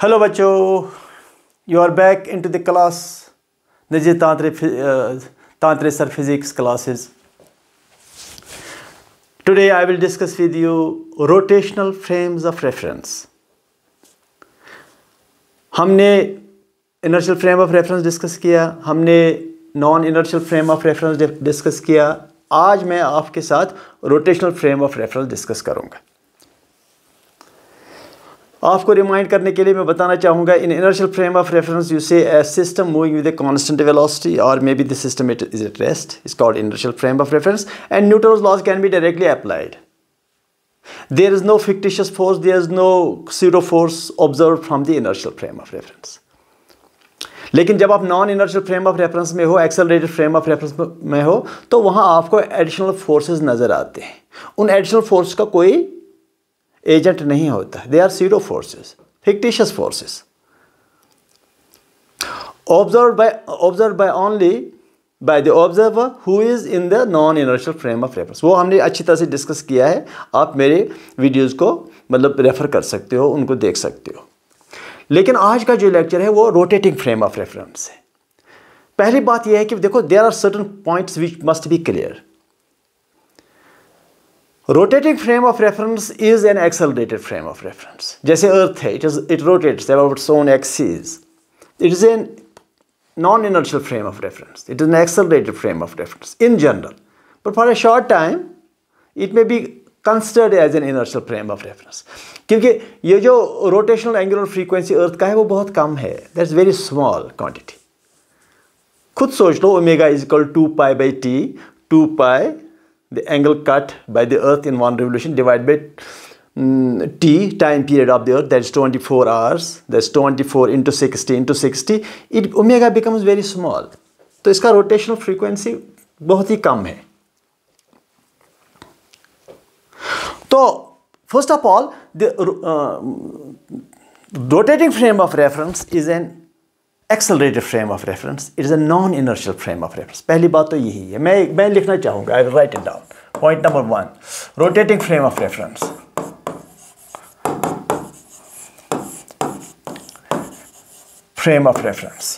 Hello बच्चों, you are back into the class Nijit Tantre Sir Physics classes. Today I will discuss with you rotational frames of reference. हमने inertial frame of reference discuss किया, हमने non inertial frame of reference discuss किया. आज मैं आपके साथ rotational frame of reference discuss करूँगा. आपको रिमाइंड करने के लिए मैं बताना चाहूँगा, इन inertial frame of reference you say a system moving with a constant velocity, or maybe the system is at rest. It's called inertial frame of reference, and Newton's laws can be directly applied. There is no fictitious force, there is no pseudo force observed from the inertial frame of reference. लेकिन जब आप non inertial frame of reference में हो, accelerated frame of reference में हो, तो वहाँ आपको additional forces नज़र आते हैं. उन additional forces का कोई एजेंट नहीं होता. They are pseudo forces, fictitious forces, observe by only by the observer who is in the non inertial frame of reference. वो हमने अच्छी तरह से डिस्कस किया है. आप मेरे वीडियोस को मतलब रेफर कर सकते हो, उनको देख सकते हो. लेकिन आज का जो लेक्चर है वो रोटेटिंग फ्रेम ऑफ रेफरेंस है. पहली बात यह है कि देखो, there are certain points which must be clear. Rotating frame of reference is an accelerated frame of reference. जैसे अर्थ है, it rotates about its own axis. It is an non inertial frame of reference. It is an accelerated frame of reference in general, but for a short time it may be considered as an inertial frame of reference. क्योंकि ये जो rotational angular frequency अर्थ का है वो बहुत कम है. That is very small quantity. खुद सोच लो, omega is equal to pi by t. 2 pi the angle cut by the earth in one revolution divided by t, time period of the earth, that is 24 hours. That's 24 into 60 into 60. Omega becomes very small. तो इसका rotational frequency बहुत ही कम है. तो first of all, the rotating frame of reference is an accelerated frame of reference. It is a non-inertial frame of reference. पहली बात तो यही है. मैं लिखना चाहूँगा. I will write it down. Point number 1. Rotating frame of reference. Frame of reference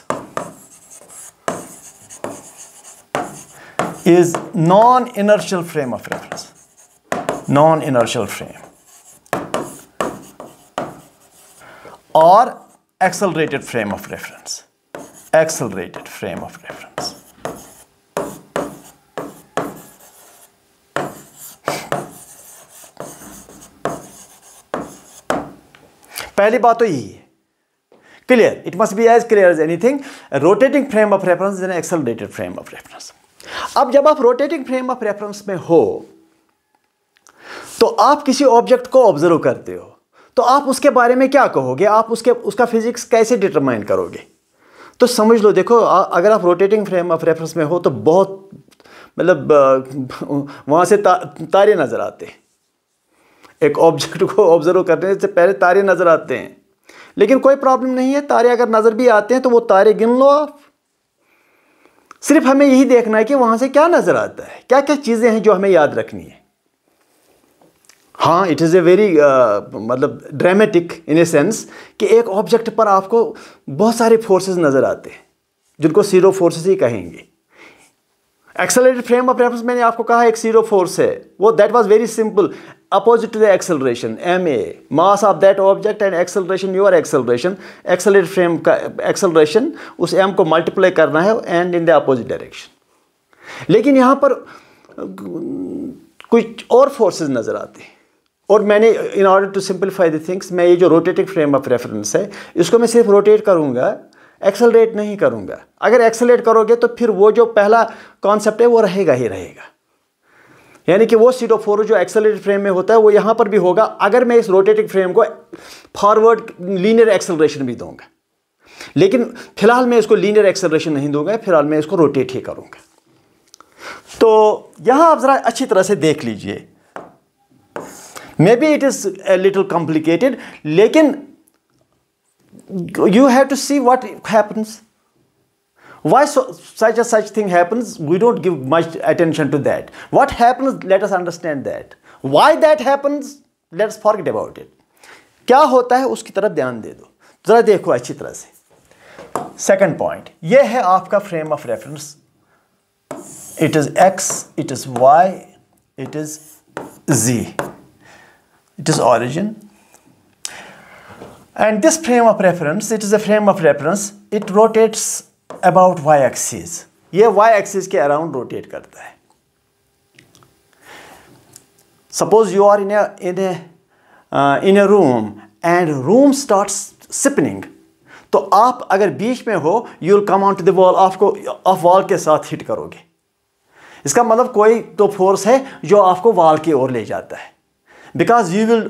is non-inertial frame of reference. Non-inertial frame or accelerated frame of reference. Accelerated frame of reference. पहली बात तो यही है. Clear. It must be as clear as anything. A rotating frame of reference is an accelerated frame of reference. अब जब आप rotating frame of reference में हो तो आप किसी ऑब्जेक्ट को ऑब्जर्व करते हो, तो आप उसके बारे में क्या कहोगे? आप उसका फिजिक्स कैसे डिटरमाइन करोगे? तो समझ लो, देखो, अगर आप रोटेटिंग फ्रेम ऑफ रेफरेंस में हो तो बहुत मतलब वहाँ से तारे नज़र आते हैं. एक ऑब्जेक्ट को ऑब्जर्व करने से पहले तारे नज़र आते हैं. लेकिन कोई प्रॉब्लम नहीं है, तारे अगर नज़र भी आते हैं तो वो तारे गिन लो आप. सिर्फ हमें यही देखना है कि वहाँ से क्या नज़र आता है, क्या क्या चीज़ें हैं जो हमें याद रखनी है. हाँ, इट इज़ ए वेरी मतलब ड्रामेटिक इन ए सेंस कि एक ऑब्जेक्ट पर आपको बहुत सारे फोर्सेस नज़र आते हैं जिनको सीरो फोर्सेस ही कहेंगे. एक्सेलरेटेड फ्रेम ऑफ रेफरेंस मैंने आपको कहा एक सीरो फोर्स है. वो that was very simple. Opposite to the acceleration, ma, mass of that object and acceleration, your acceleration. Accelerated frame का एक्सेलरेशन उस m को मल्टीप्लाई करना है and in the opposite direction. लेकिन यहाँ पर कुछ और फोर्सेस नज़र आते हैं. और मैंने in order to simplify the things, मैं ये जो रोटेटिंग फ्रेम ऑफ रेफरेंस है इसको मैं सिर्फ रोटेट करूँगा, एक्सेलरेट नहीं करूँगा. अगर एक्सेलरेट करोगे तो फिर वो जो पहला कॉन्सेप्ट है वो रहेगा ही रहेगा. यानी कि वो सीडो फोर जो एक्सेलरेटेड फ्रेम में होता है वो यहाँ पर भी होगा, अगर मैं इस रोटेटिंग फ्रेम को फॉरवर्ड लीनियर एक्सेलरेशन भी दूंगा. लेकिन फिलहाल मैं इसको लीनियर एक्सेलरेशन नहीं दूंगा, फिलहाल मैं इसको रोटेट ही करूँगा. तो यहाँ आप ज़रा अच्छी तरह से देख लीजिए. Maybe it is a little complicated, लेकिन you have to see what happens. Why such thing happens, we don't give much attention to that. What happens, let us understand that. Why that happens, let us forget about it. क्या होता है उसकी तरफ ध्यान दे दो. ज़रा देखो अच्छी तरह से। सेकंड पॉइंट, ये है आपका frame of reference. It is X, it is Y, it is Z, it is origin. And this frame of reference, it is a frame of reference, it rotates about y-axis. ये y-axis के around rotate करता है. Suppose you are in a room and room starts spinning. तो आप अगर बीच में हो, you will come onto the wall, आप wall के साथ hit करोगे. इसका मतलब कोई तो force है जो आपको wall की ओर ले जाता है. Because you will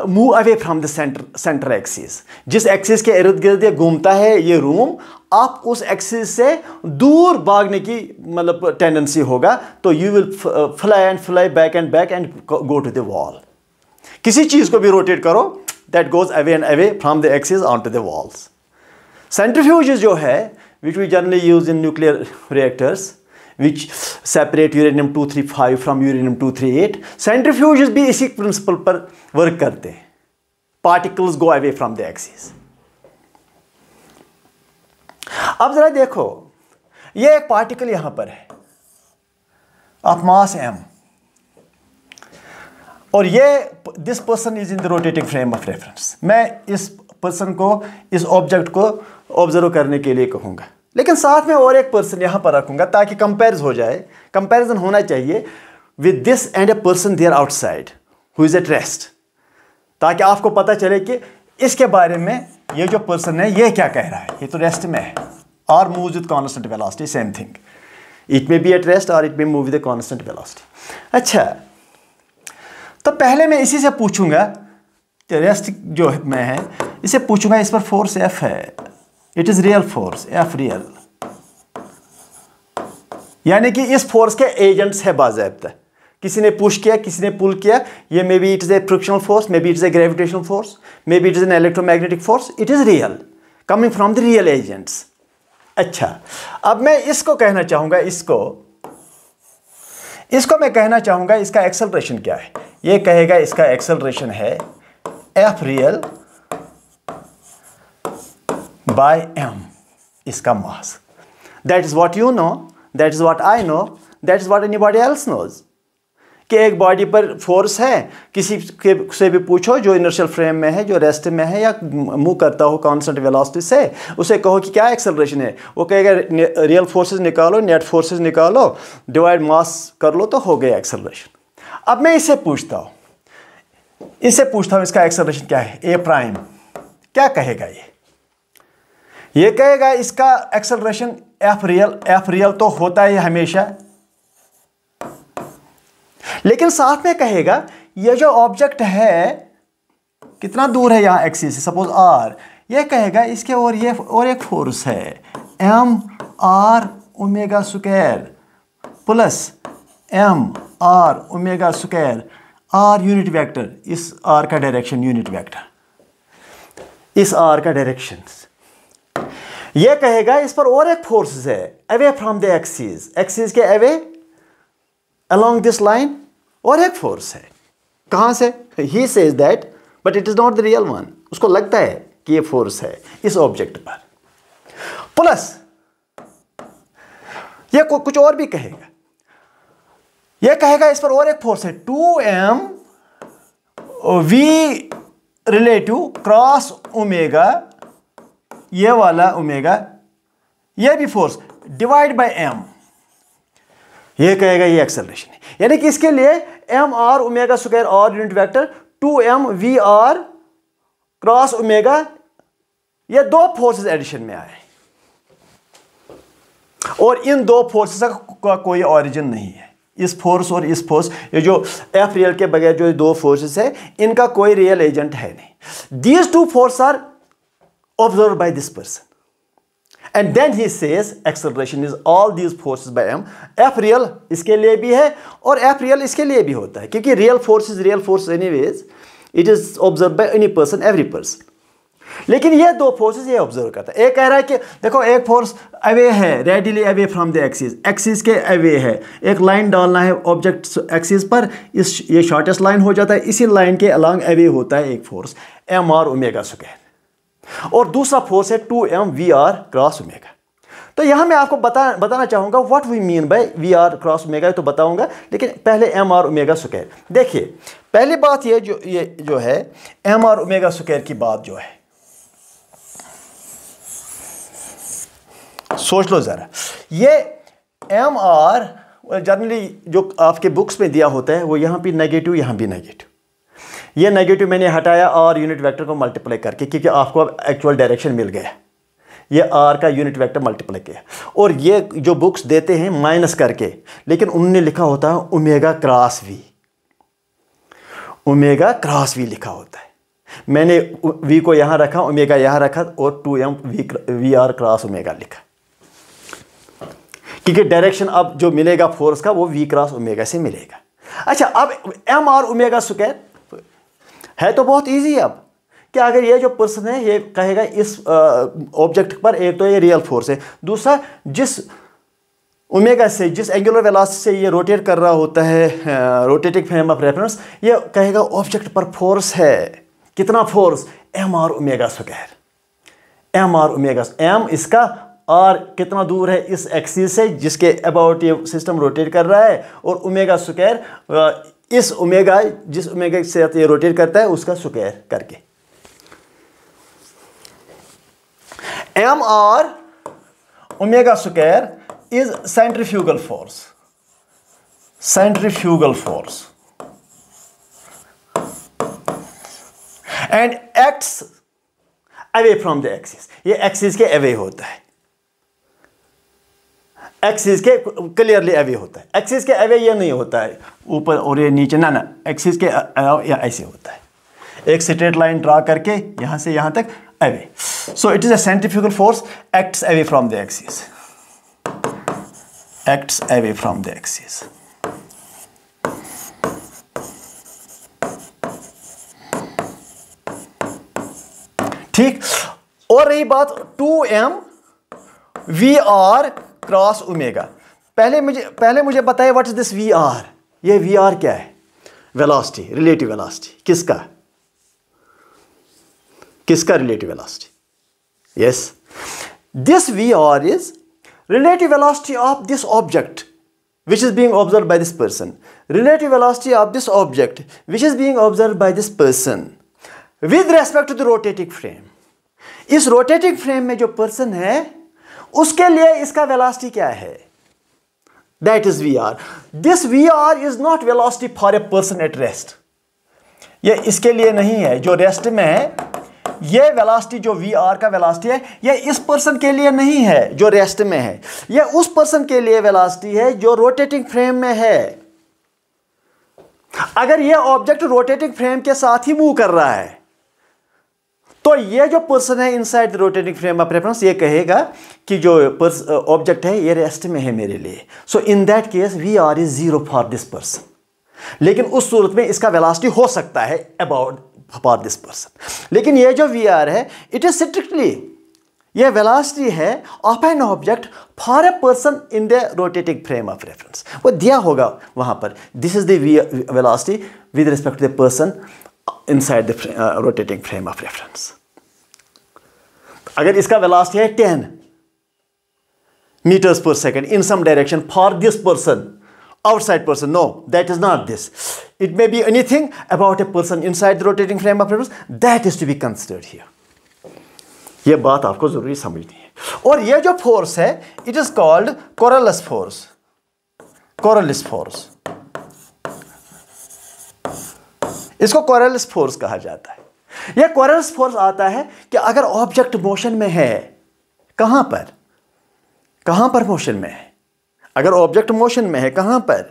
move away from the center axis. जिस एक्सिस के इर्द गिर्द ये घूमता है ये रूम, आप उस एक्सिस से दूर भागने की मतलब टेंडेंसी होगा, तो you will fly back and go to the wall. किसी चीज़ को भी रोटेट करो, that goes away and away from the axis onto the walls. Centrifuges जो है, which we generally use in nuclear reactors, which separate uranium-235 from uranium-238, centrifuges भी इसी principal पर work करते हैं. Particles go away from the axis. अब जरा देखो, ये एक पार्टिकल यहां पर है ऑफ मास m, और ये this person is in the rotating frame of reference. मैं इस पर्सन को, इस ऑब्जेक्ट को ऑब्जर्व करने के लिए कहूंगा, लेकिन साथ में और एक पर्सन यहां पर रखूंगा ताकि कंपेरिजन हो जाए. कंपेरिजन होना चाहिए with this and a person there outside who is at rest, ताकि आपको पता चले कि इसके बारे में ये जो पर्सन है ये क्या कह रहा है. ये तो रेस्ट में है, और moves with constant velocity, same thing. It may be at rest और it may move with constant velocity. अच्छा, तो पहले मैं इसी से पूछूंगा, रेस्ट जो में है इसे पूछूंगा, इस पर फोर्स एफ है, it is real force, F real, यानी कि इस फोर्स के एजेंट्स है बाज़ाब्ता. किसी ने पुश किया, किसी ने पुल किया. ये may be it is a frictional force, may be it is a gravitational force, may be it is an electromagnetic force. It is real, coming from the real agents. अच्छा, अब मैं इसको कहना चाहूंगा, इसको मैं कहना चाहूंगा इसका एक्सेलरेशन क्या है. ये कहेगा इसका एक्सेलरेशन है एफ रियल by m, इसका मास. That is what you know, that is what I know, that is what anybody else knows. कि एक बॉडी पर फोर्स है, किसी से भी पूछो जो इनर्शियल फ्रेम में है, जो रेस्ट में है या मूव करता हो कांस्टेंट वेलोसिटी से, उसे कहो कि क्या एक्सेलरेशन है, वो कहेगा रियल फोर्सेस निकालो, नेट फोर्सेस निकालो, डिवाइड मास कर लो तो हो गया एक्सेलरेशन. अब मैं इससे पूछता हूँ इसका एक्सेलरेशन क्या है. ए प्राइम क्या कहेगा, ये कहेगा इसका एक्सेलरेशन एफ रियल तो होता है हमेशा, लेकिन साथ में कहेगा ये जो ऑब्जेक्ट है कितना दूर है यहाँ एक्सिस से, सपोज आर. ये कहेगा इसके और एक फोर्स है M R omega square plus M R omega square, R unit vector, इस आर का डायरेक्शन यूनिट वेक्टर, इस आर का डायरेक्शन. ये कहेगा इस पर और एक फोर्स है अवे फ्रॉम द एक्सिस के अवे अलोंग दिस लाइन और एक फोर्स है. कहां से? He says that but it is not the real one. उसको लगता है कि ये फोर्स है इस ऑब्जेक्ट पर. प्लस ये कुछ और भी कहेगा. ये कहेगा इस पर और एक फोर्स है 2m v relative cross omega, ये वाला ओमेगा, ये भी फोर्स डिवाइड बाय m. ये कहेगा ये एक्सेलरेशन है, यानी कि इसके लिए M R omega square R unit vector 2m v r cross omega, ये दो फोर्सेस एडिशन में आए, और इन दो फोर्सेस का कोई ऑरिजिन नहीं है. इस फोर्स और इस फोर्स, ये जो एफ रियल के बगैर जो दो फोर्सेस है, इनका कोई रियल एजेंट है नहीं. These two force are observed by this person, and then he says acceleration is all these forces by m. f real इसके लिए भी है और f real इसके लिए भी होता है, क्योंकि real force is real force anyways, it is observed by any person, every person. लेकिन ये दो फोर्सेस ये ऑब्जर्व करता है. एक कह रहा है कि देखो एक फोर्स अवे है, readily away from the axis के अवे है, एक लाइन डालना है ऑब्जेक्ट एक्सिस पर, ये शॉर्टेस्ट लाइन हो जाता है, इसी लाइन के अलोंग अवे होता है एक force M R omega square. और दूसरा फोर्स है 2m VR क्रॉस ओमेगा। तो यहां मैं आपको बताना चाहूंगा what we mean by VR cross omega, तो बताऊंगा, लेकिन पहले mr ओमेगा स्क्वायर। देखिए पहली बात ये जो है mr ओमेगा स्क्वायर की बात जो है, सोच लो जरा। ये mr जनरली जो आपके बुक्स में दिया होता है वो यहां भी नेगेटिव, यहां भी नेगेटिव। ये नेगेटिव मैंने हटाया r यूनिट वेक्टर को मल्टीप्लाई करके, क्योंकि आपको अब एक्चुअल डायरेक्शन मिल गया। ये r का यूनिट वेक्टर मल्टीप्लाई किया, और ये जो बुक्स देते हैं माइनस करके, लेकिन उन्होंने लिखा होता है omega cross v, omega cross v लिखा होता है। मैंने v को यहाँ रखा, ओमेगा यहाँ रखा, और 2m VR क्रॉस ओमेगा लिखा, क्योंकि डायरेक्शन अब जो मिलेगा फोर्स का वो v क्रॉस ओमेगा से मिलेगा। अच्छा, अब mr ओमेगा स्क्वायर है तो बहुत ईजी। अब कि अगर ये जो पर्सन है ये कहेगा इस ऑब्जेक्ट पर, एक तो ये रियल फोर्स है, दूसरा जिस ओमेगा से, जिस एंगुलर वेलोसिटी से ये रोटेट कर रहा होता है, रोटेटिंग फ्रेम ऑफ रेफरेंस, ये कहेगा ऑब्जेक्ट पर फोर्स है। कितना force? mr omega square. mr omega, m इसका, r कितना दूर है इस एक्सिस से जिसके अबाउट ये सिस्टम रोटेट कर रहा है, और ओमेगा स्क्वायर इस ओमेगा, जिस ओमेगा से ये रोटेट करता है उसका स्क्वायर करके। mr omega square is centrifugal force, centrifugal force, and acts away from the axis. ये एक्सिस के अवे होता है, एक्सिस के क्लियरली अवे होता है। एक्सिस के अवे ये नहीं होता है ऊपर और ये नीचे, ना, एक्सिस के या ऐसे होता है, एक स्ट्रेट लाइन ड्रा करके यहां से यहां तक away. So it is a centrifugal force acts away from the axis, acts away from the axis. ठीक। और रही बात 2m VR क्रॉस ओमेगा, पहले मुझे बताइए व्हाट इज दिस VR। ये VR क्या है? Velocity, relative velocity. किसका relative velocity? Yes, this VR is relative velocity of this object which is being observed by this person, relative velocity of this object which is being observed by this person with respect to the rotating frame। इस rotating frame में जो person है उसके लिए इसका velocity क्या है? That is VR। This VR is not velocity for a person at rest। ये इसके लिए नहीं है जो रेस्ट में है। ये वेलोसिटी जो VR का वेलोसिटी है, ये इस पर्सन के लिए नहीं है जो रेस्ट में है, ये उस पर्सन के लिए वेलोसिटी है जो रोटेटिंग फ्रेम में है। अगर ये ऑब्जेक्ट रोटेटिंग फ्रेम के साथ ही मूव कर रहा है तो ये जो पर्सन है inside the rotating frame of reference, ये कहेगा कि जो ऑब्जेक्ट है ये रेस्ट में है मेरे लिए। So in that case VR is 0 for this person. लेकिन उस सूरत में इसका वेलोसिटी हो सकता है अबाउट फॉर दिस पर्सन। लेकिन ये जो VR है इट इज स्ट्रिक्टली, ये वेलोसिटी है of an object for a person in the rotating frame of reference. वो दिया होगा वहां पर, this is the velocity with respect to the person inside the rotating frame of reference. अगर इसका velocity है 10 meters per second in some direction for this person, outside person, no, that is not this. It may be anything about a person inside the rotating frame of reference, that is to be considered here. ये बात आपको जरूरी समझनी है। और ये जो force है it is called Coriolis force, Coriolis force, इसको कोरलिस फोर्स कहा जाता है। यह कोरलिस फोर्स आता है कि अगर ऑब्जेक्ट मोशन में है, कहां पर मोशन में है? अगर ऑब्जेक्ट मोशन में है, कहां पर?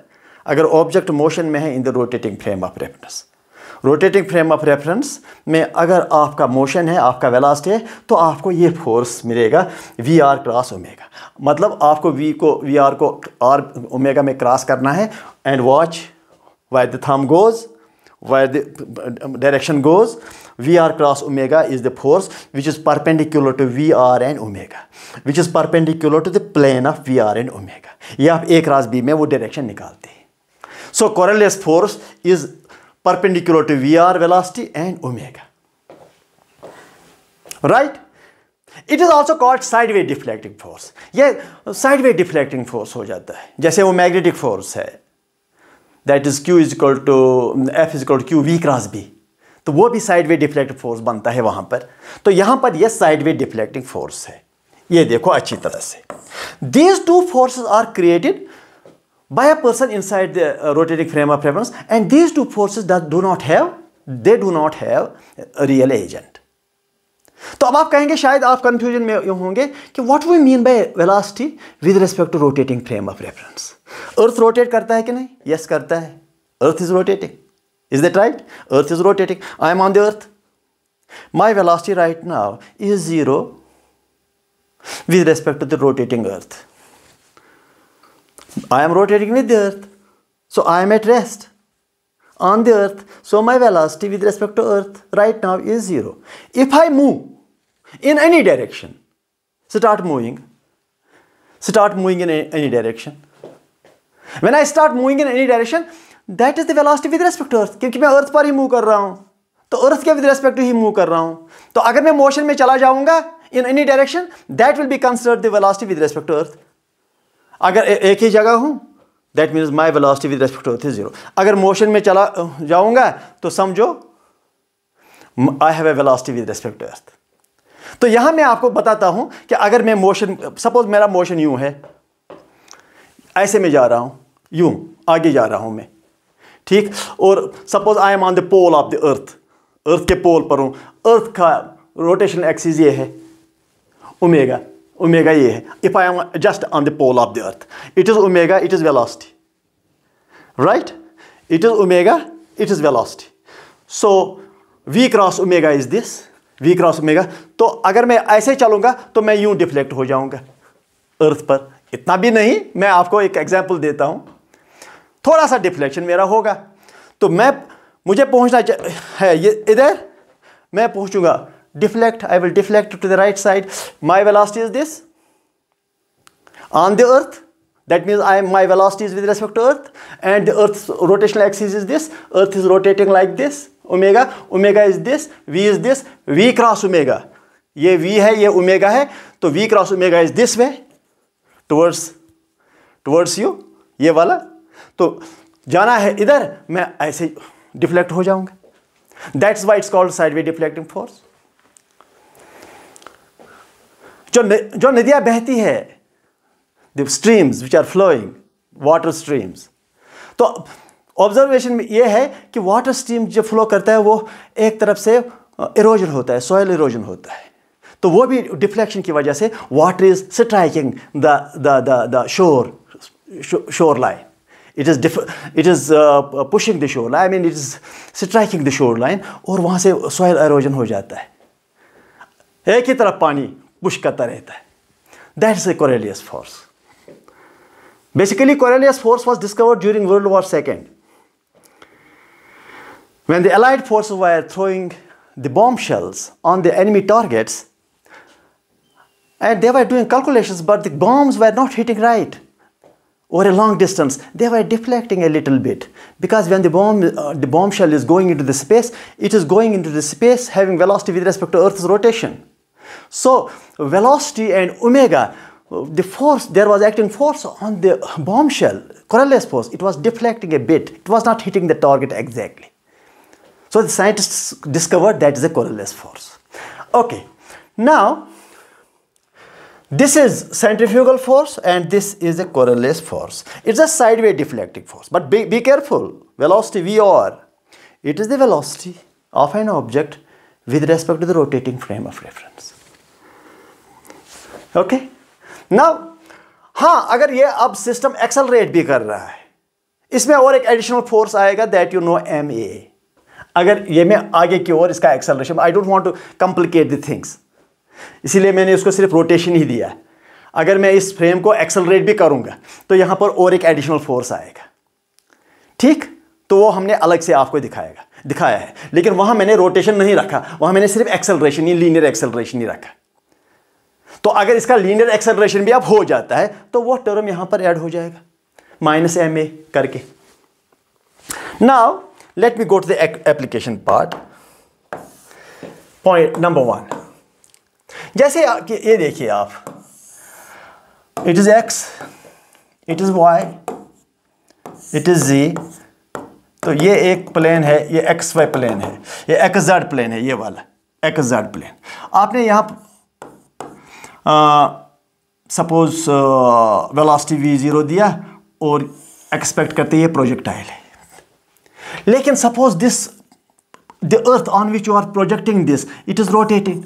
अगर ऑब्जेक्ट मोशन में है इन the rotating frame of reference, rotating frame of reference में अगर आपका मोशन है, आपका वेलोसिटी है, तो आपको ये फोर्स मिलेगा VR क्रॉस ओमेगा। मतलब आपको VR को R ओमेगा में क्रॉस करना है, and watch wire the thumb goes, where the direction goes, VR cross omega is the force which is perpendicular to VR and omega, which is perpendicular to the plane of VR and omega. ये आप एक रास B में वो direction निकालते हैं। So Coriolis force is perpendicular to VR velocity and omega, right? It is also called sideway deflecting force. ये sideway deflecting force हो जाता है, जैसे वो मैग्नेटिक फोर्स है, that is Q is equal to F is equal to Q V cross B, तो वो भी साइडवे डिफ्लेक्टिंग फोर्स बनता है वहां पर। तो यहां पर ये साइडवे डिफ्लेक्टिंग फोर्स है, ये देखो अच्छी तरह से। These two forces are created by a person inside the rotating frame of reference, and these two forces that do not have a real agent. तो अब आप कहेंगे, शायद आप कंफ्यूजन में होंगे कि what we mean by velocity with respect to rotating frame of reference. Earth rotate करता है कि नहीं? यस करता है। Earth is rotating, is that right? Earth is rotating, I am on the earth, my velocity right now is 0 with respect to the rotating earth. I am rotating with the earth, so I am at rest on the earth, so my velocity with respect to earth right now is 0. If I move in any direction, start moving in any direction, when I start moving in any direction, that is the velocity with respect to earth, क्योंकि मैं earth पर ही move कर रहा हूँ, तो earth के with respect to he move कर रहा हूँ। तो अगर मैं motion में चला जाऊँगा in any direction, that will be considered the velocity with respect to earth. अगर एक ही जगह हूं, that means my velocity with respect to earth is 0। अगर मोशन में चला जाऊंगा तो समझो I have a velocity with respect to earth. तो यहां मैं आपको बताता हूं कि अगर मैं मोशन, सपोज मेरा मोशन यूं है, ऐसे में जा रहा हूं, यूं आगे जा रहा हूं मैं, ठीक, और suppose I am on the pole of the earth, earth के पोल पर हूं, अर्थ का रोटेशनल एक्सिस ये है ओमेगा, ओमेगा ये है। If I am just on the pole of the earth, it is omega, it is velocity, right? It is omega, it is velocity. So v cross omega is this, v cross omega. तो अगर मैं ऐसे चलूंगा तो मैं यूं deflect हो जाऊंगा अर्थ पर, इतना भी नहीं, मैं आपको एक एग्जांपल देता हूं, थोड़ा सा डिफ्लेक्शन मेरा होगा, तो मुझे पहुंचना है ये इधर, मैं पहुंचूंगा, deflect, I will deflect to the right side. My velocity is this on the earth, that means my velocity is with respect to earth, and the earth's rotational axis is this, earth is rotating like this, omega is this, v is this, v cross omega, ये v है, ये omega है, तो v cross omega is this way towards you, ये वाला, तो जाना है इधर, मैं ऐसे डिफ्लेक्ट हो जाऊंगा। That's why it's called sideway deflecting force. जो नदियां बहती है, the streams which are flowing, water streams, तो ऑब्जर्वेशन में ये है कि वाटर स्ट्रीम जो फ्लो करता है वो एक तरफ से इरोजन होता है, सॉइल इरोजन होता है, तो वो भी डिफ्लेक्शन की वजह से water is striking the shore line, it is pushing the shore line, I mean it is striking the shore line, और वहाँ से सॉइल इरोजन हो जाता है, एक ही तरफ पानी पुश करता रहता है। That is a Coriolis force. Basically, Coriolis force was discovered during World War II, when the Allied forces were throwing the bombshells on the enemy targets, and they were doing calculations, but the bombs were not hitting right over a long distance. They were deflecting a little bit, because when the bombshell is going into the space, it is going into the space having velocity with respect to Earth's rotation. So velocity and omega, the force, there was acting force on the bombshell, Coriolis force, it was deflecting a bit, it was not hitting the target exactly. So the scientists discovered that is a Coriolis force. Okay, now this is centrifugal force and this is a Coriolis force. It's a sideway deflecting force, but be careful. Velocity VR, it is the velocity of an object with respect to the rotating frame of reference. Okay, now हाँ, अगर ये अब system accelerate भी कर रहा है, इसमें और एक एडिशनल फोर्स आएगा, दैट यू नो ma. अगर ये मैं आगे की ओर इसका acceleration, I don't want to complicate the things, इसीलिए मैंने उसको सिर्फ रोटेशन ही दिया। अगर मैं इस फ्रेम को एक्सेलरेट भी करूंगा तो यहाँ पर और एक एडिशनल फोर्स आएगा, ठीक, तो वो हमने अलग से आपको दिखाया है, लेकिन वहाँ मैंने रोटेशन नहीं रखा, वहाँ मैंने सिर्फ एक्सेलरेशन ही, लीनियर एक्सेलरेशन ही रखा। तो अगर इसका लीनियर एक्सेलरेशन भी अब हो जाता है तो वो टर्म यहां पर ऐड हो जाएगा -ma करके। Now let me go to the application part. Point number 1, जैसे ये देखिए आप, it is x, it is y, it is z। तो ये एक प्लेन है, ये XY प्लेन है, ये XZ प्लेन है, ये वाला XZ प्लेन। आपने यहाँ सपोज वेलोसिटी v0 दिया और एक्सपेक्ट करते ये प्रोजेक्टाइल है, लेकिन suppose this the earth on which you are projecting this, it is rotating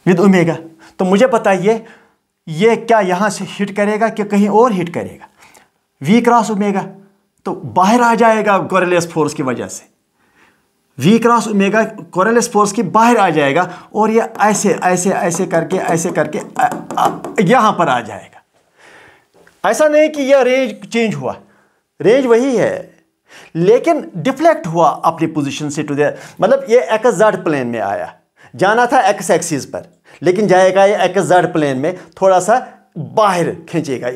with omega. तो मुझे बताइए ये क्या यहाँ से हिट करेगा कि कहीं और हिट करेगा? v क्रॉस ओमेगा तो बाहर आ जाएगा कोरिलेस फोर्स की वजह से, v क्रॉस ओमेगा कोरिलेस फोर्स की बाहर आ जाएगा और ये ऐसे ऐसे ऐसे करके यहां पर आ जाएगा। ऐसा नहीं कि यह रेंज चेंज हुआ, रेंज वही है लेकिन डिफ्लेक्ट हुआ अपनी पोजीशन से टू द, मतलब ये XZ प्लेन में आया, जाना था x एक्सिस पर, लेकिन जाएगा ये XZ प्लेन में, थोड़ा सा बाहर खींचेगा,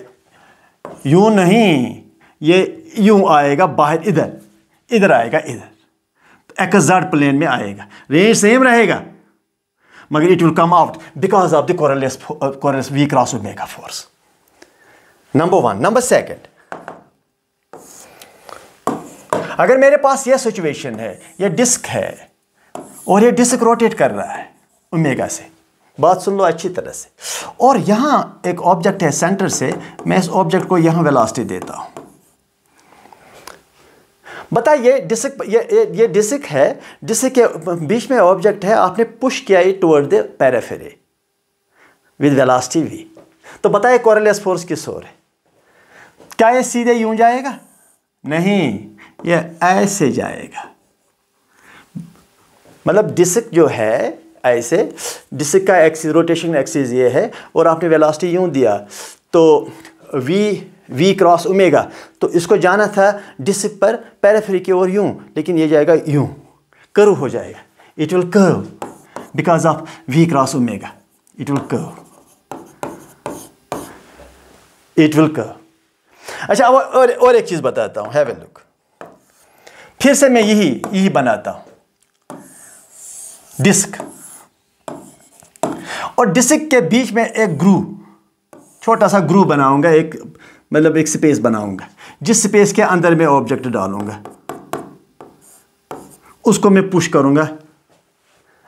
यूं नहीं, ये यूं आएगा बाहर, इधर आएगा, इधर XZ प्लेन में आएगा, रेंज सेम रहेगा मगर it will come out because of the Coriolis v cross omega force. Number 1। Number 2, अगर मेरे पास यह सिचुएशन है, यह डिस्क है और यह डिस्क रोटेट कर रहा है ओमेगा से, बात सुन लो अच्छी तरह से, और यहां एक ऑब्जेक्ट है सेंटर से, मैं इस ऑब्जेक्ट को यहां वेलोसिटी देता हूं। बताइए डिस्क, ये डिस्क है, डिस्क के बीच में ऑब्जेक्ट है, आपने पुश किया ये toward the periphery with velocity v। तो बताइए कोरिलेस फोर्स किस ओर है? क्या ये सीधे यूं जाएगा? नहीं, ये ऐसे जाएगा, मतलब डिस्क जो है ऐसे, डिस्क का एक्सिस, रोटेशन एक्सिस ये है और आपने वेलोसिटी यूं दिया तो v क्रॉस ओमेगा, तो इसको जाना था डिस्क पर पेरिफेरी की ओर यूं, लेकिन ये जाएगा यूं, कर्व हो जाएगा, it will curve because of v cross omega, it will curve, it will curve. अच्छा और एक चीज बताता हूं, हैव ए लुक, फिर से मैं यही बनाता हूं, डिस्क और डिस्क के बीच में एक ग्रूव, छोटा सा ग्रूव बनाऊंगा, एक मतलब एक स्पेस बनाऊंगा, जिस स्पेस के अंदर मैं ऑब्जेक्ट डालूंगा, उसको मैं पुश करूंगा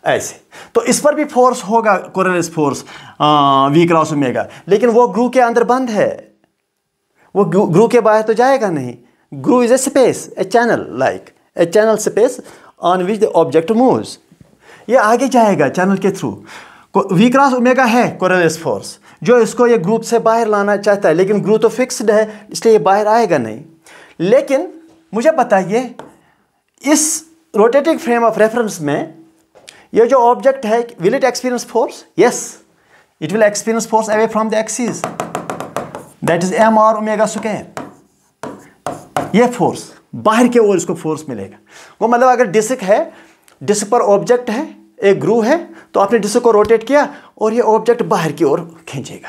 ऐसे, तो इस पर भी फोर्स होगा, कोरिलेस फोर्स v क्रॉस ओमेगा, लेकिन वो ग्रूव के अंदर बंद है, वो ग्रूव के बाहर तो जाएगा नहीं। Groove is a space, A channel, like a channel space on which the object moves, ये आगे जाएगा चैनल के थ्रू। v क्रॉस ओमेगा है कोरिलेस फोर्स जो इसको ये ग्रुप से बाहर लाना चाहता है, लेकिन ग्रुप तो फिक्स्ड है इसलिए ये बाहर आएगा नहीं। लेकिन मुझे बताइए इस रोटेटिंग फ्रेम ऑफ रेफरेंस में ये जो ऑब्जेक्ट है, will it experience force? Yes, it will experience force away from the axis, that is m और ओमेगा स्क्वायर। ये फोर्स बाहर के ओर इसको फोर्स मिलेगा। वो मतलब अगर डिस्क है, डिस्क पर ऑब्जेक्ट है, एक ग्रूव है, तो आपने डिस्क को रोटेट किया और ये ऑब्जेक्ट बाहर की ओर खींचेगा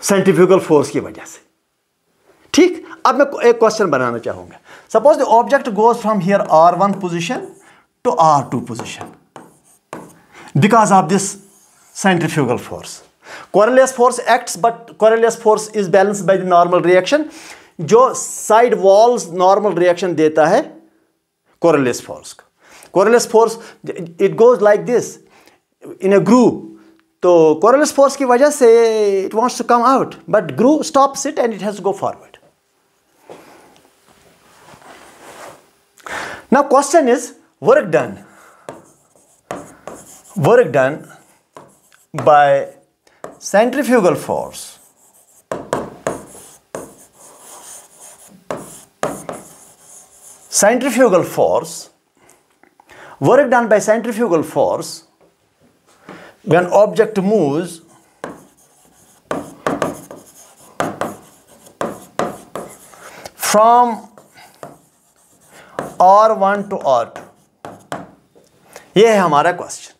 सेंट्रीफ्यूगल फोर्स की वजह से। ठीक, अब मैं एक क्वेश्चन बनाना चाहूंगा। Suppose the object goes from here r1 position to r2 position because of this centrifugal force. Coriolis force acts but Coriolis force is balanced by the normal reaction. जो साइड वॉल्स नॉर्मल रिएक्शन देता है Coriolis force को। Coriolis force it goes like this in a groove, तो Coriolis force की वजह से it wants to come out but groove stops it and it has to go forward. Now question is work done by centrifugal force work done by centrifugal force when object moves from R1 to R2। ये है हमारा question.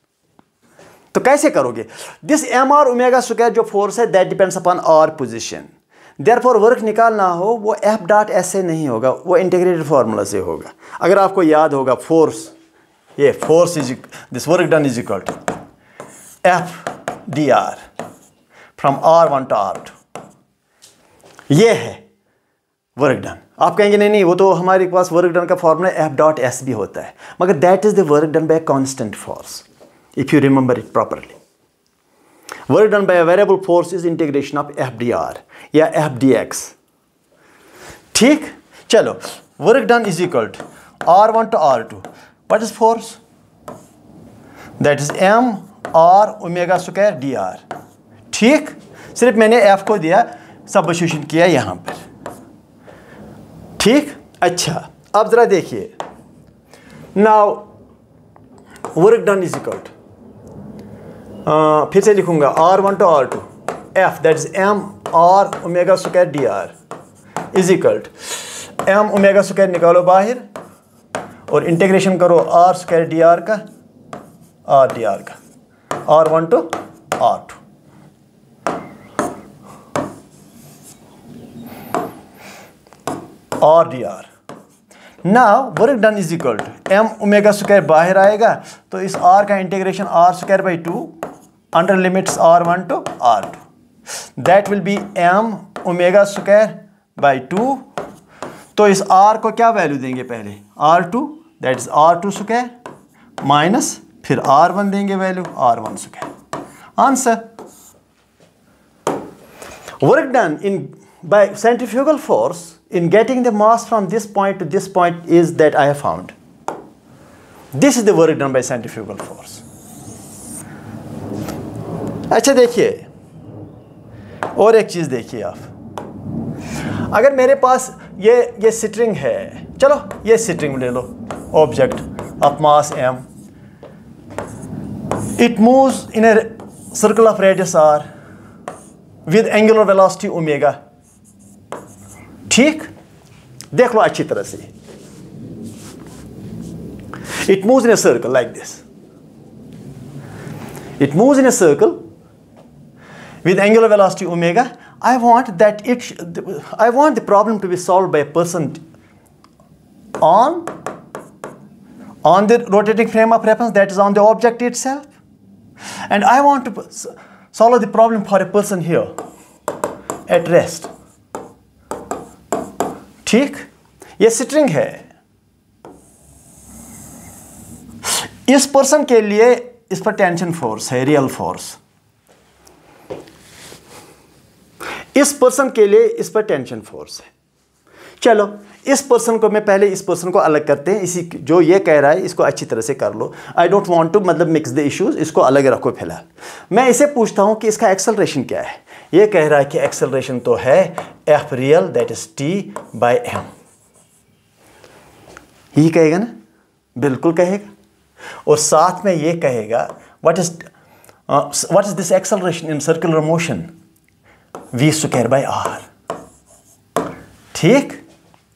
तो कैसे करोगे? This m और omega square जो force है that depends upon r position. Therefore work निकालना हो वो F डॉट ऐसे नहीं होगा, वो इंटीग्रेटेड फार्मूला से होगा। अगर आपको याद होगा फोर्स, ये force is this work done is equal to FDR फ्रॉम R1 to R2, ये है वर्क डन। आप कहेंगे नहीं नहीं वो तो हमारे पास वर्क डन का फॉर्मूला F.S भी होता है, मगर that is the work done by constant force if you remember it properly. Work done by a variable force is integration of FDR या FDX। ठीक, चलो, work done is equal to R1 to R2, what is force? That is M R omega square dr। ठीक, सिर्फ मैंने F को दिया, substitution किया यहां पर। ठीक, अच्छा, अब जरा देखिए, now work done is equal to, फिर से लिखूंगा R1 to R2, F that is M R omega square dr is equal to M omega square निकालो बाहर और इंटीग्रेशन करो R स्क्वायर dr का, R dr का, R1 to R2। R dr। Now work done is equal to M omega square बाहर आएगा तो इस R का integration R square by 2 under limits R1 to R2, that will be M omega square by 2। तो इस R को क्या value देंगे पहले? R2, that is R2 square minus फिर R1 देंगे value R1 square. Answer. Work done in by centrifugal force in getting the mass from this point to this point is that I have found. This is the work done by centrifugal force. अच्छा देखिए, और एक चीज देखिए आप, अगर मेरे पास ये स्ट्रिंग है, चलो ये स्ट्रिंग ले लो, object of mass m, it moves in a circle of radius r with angular velocity omega। ठीक, देख लो अच्छी तरह से, it moves in a circle like this, it moves in a circle with angular velocity omega। I want the problem to be solved by a person on the rotating frame of reference, that is on the object itself, and I want to solve the problem for a person here at rest। ठीक, ये string है, इस person के लिए इस पर tension force है, real force, इस पर्सन के लिए इस पर टेंशन फोर्स है। चलो, इस पर्सन को मैं पहले इस पर्सन को अलग करते हैं, इसी जो ये कह रहा है इसको अच्छी तरह से कर लो। आई डोंट वांट टू मतलब मिक्स द इश्यूज, इसको अलग रखो फिलहाल। मैं इसे पूछता हूं कि इसका एक्सेलरेशन क्या है। ये कह रहा है कि एक्सेलरेशन तो है F real that is T by M। ये कहेगा ना, बिल्कुल कहेगा, और साथ में ये कहेगा what is this acceleration in circular motion, V square by R। ठीक,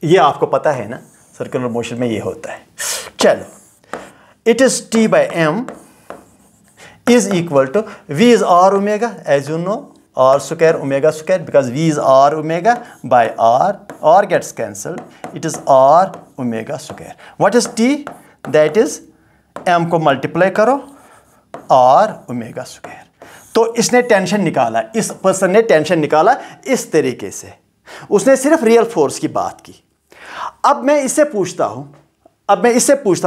ये आपको पता है ना, सर्कुलर मोशन में ये होता है। चलो, it is T by M is equal to V is R omega, as you know, R square omega square, because V is R omega by R gets cancelled, it is R omega square। What is T? That is M को multiply करो R omega square। तो इसने tension निकाला, इस person ने tension निकाला इस तरीके से, उसने सिर्फ रियल फोर्स की बात की। अब मैं इससे पूछता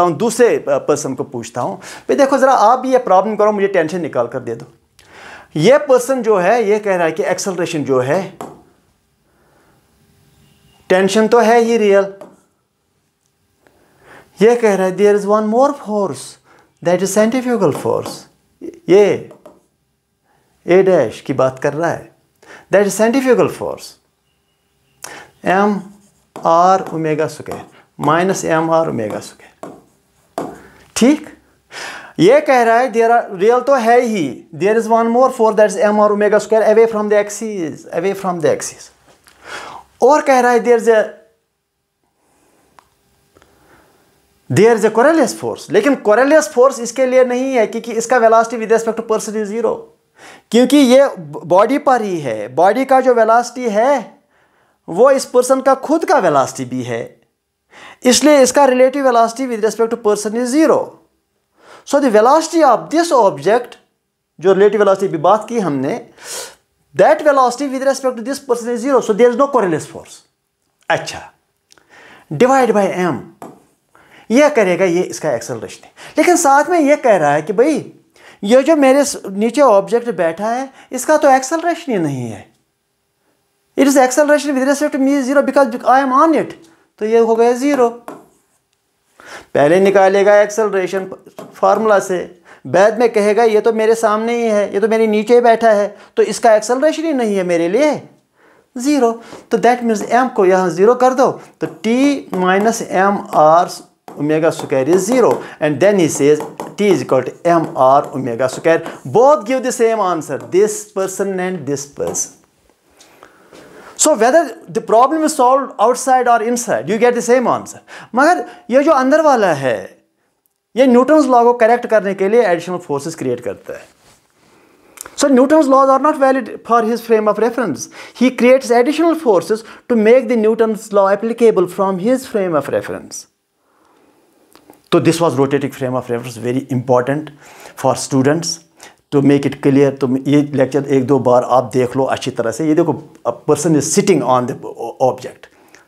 हूं, दूसरे पर्सन को पूछता हूं, भाई देखो जरा आप भी ये प्रॉब्लम करो, मुझे टेंशन निकाल कर दे दो। ये पर्सन जो है ये कह रहा है कि एक्सेलरेशन जो है, टेंशन तो है ही रियल, ये कह रहा है there is one more force that is centrifugal force. ये ए डैश की बात कर रहा है, that is centrifugal force M R omega square minus M R omega square. ठीक, ये कह रहा है रियल तो है ही, there is one more force that is M R omega square away from the axis, और कह रहा है there is a Coriolis force. लेकिन कोरिलेस फोर्स इसके लिए नहीं है क्योंकि इसका velocity with respect to person is 0, क्योंकि ये बॉडी पर ही है। बॉडी का जो वेलोसिटी है वो इस पर्सन का खुद का वेलोसिटी भी है, इसलिए इसका relative velocity with respect to person is 0। So the velocity of this object जो रिलेटिव वेलोसिटी भी बात की हमने, that velocity with respect to this person is 0, so there is no Coriolis force. अच्छा, डिवाइड बाय m, यह करेगा ये इसका एक्सेलरेशन है। लेकिन साथ में यह कह रहा है कि भाई ये जो मेरे नीचे ऑब्जेक्ट बैठा है इसका तो एक्सेलरेशन ही नहीं है, it is acceleration with respect to me is 0 because I am on it, तो ये हो गया 0। पहले निकालेगा एक्सेलरेशन फार्मूला से, बाद में कहेगा ये तो मेरे सामने ही है, ये तो मेरे नीचे बैठा है, तो इसका एक्सेलरेशन ही नहीं है मेरे लिए 0। तो दैट मीन्स m को यहाँ 0 कर दो, तो t minus M R omega square is 0, and then he says t is equal to mr omega square. Both give the same answer, this person and this person. So whether the problem is solved outside or inside, you get the same answer. मगर ये जो अंदर वाला है ये Newton's law को correct करने के लिए एडिशनल फोर्सेस क्रिएट करता है। So Newton's laws are not valid for his frame of reference. He creates additional forces to make the Newton's law applicable from his frame of reference. So this was rotating frame of reference, very important for students to make it clear. तो ये lecture एक दो बार आप देख लो अच्छी तरह से। ये देखो, person is sitting on the object,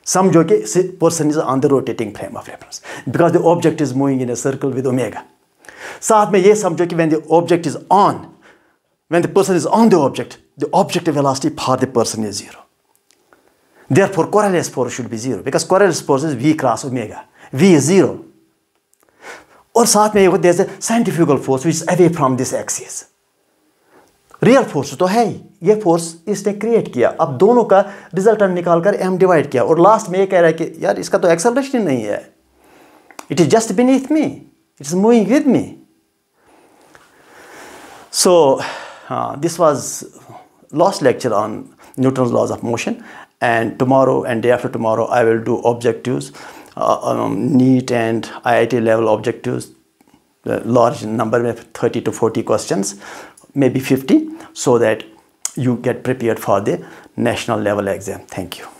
समझो कि person is on the rotating frame of reference because the object is moving in a circle with omega. साथ में ये समझो कि when the object is on, when the person is on the objective velocity for the person is 0. Therefore, Coriolis force should be 0 because Coriolis force is V cross omega. V is 0. और साथ में there is a centrifugal force which is away from this axis. Real force तो है ही, ये force इसने create किया। अब दोनों का रिजल्टेंट निकाल कर m डिवाइड किया और लास्ट में ये कह रहा है कि यार इसका तो एक्सेलरेशन ही नहीं है, it is just beneath me, it is moving with me. So this was last lecture on Newton's laws of motion, and tomorrow and day after tomorrow I will do objectives, NEET and IIT level objectives, large number of 30 to 40 questions, maybe 50, so that you get prepared for the national level exam. Thank you.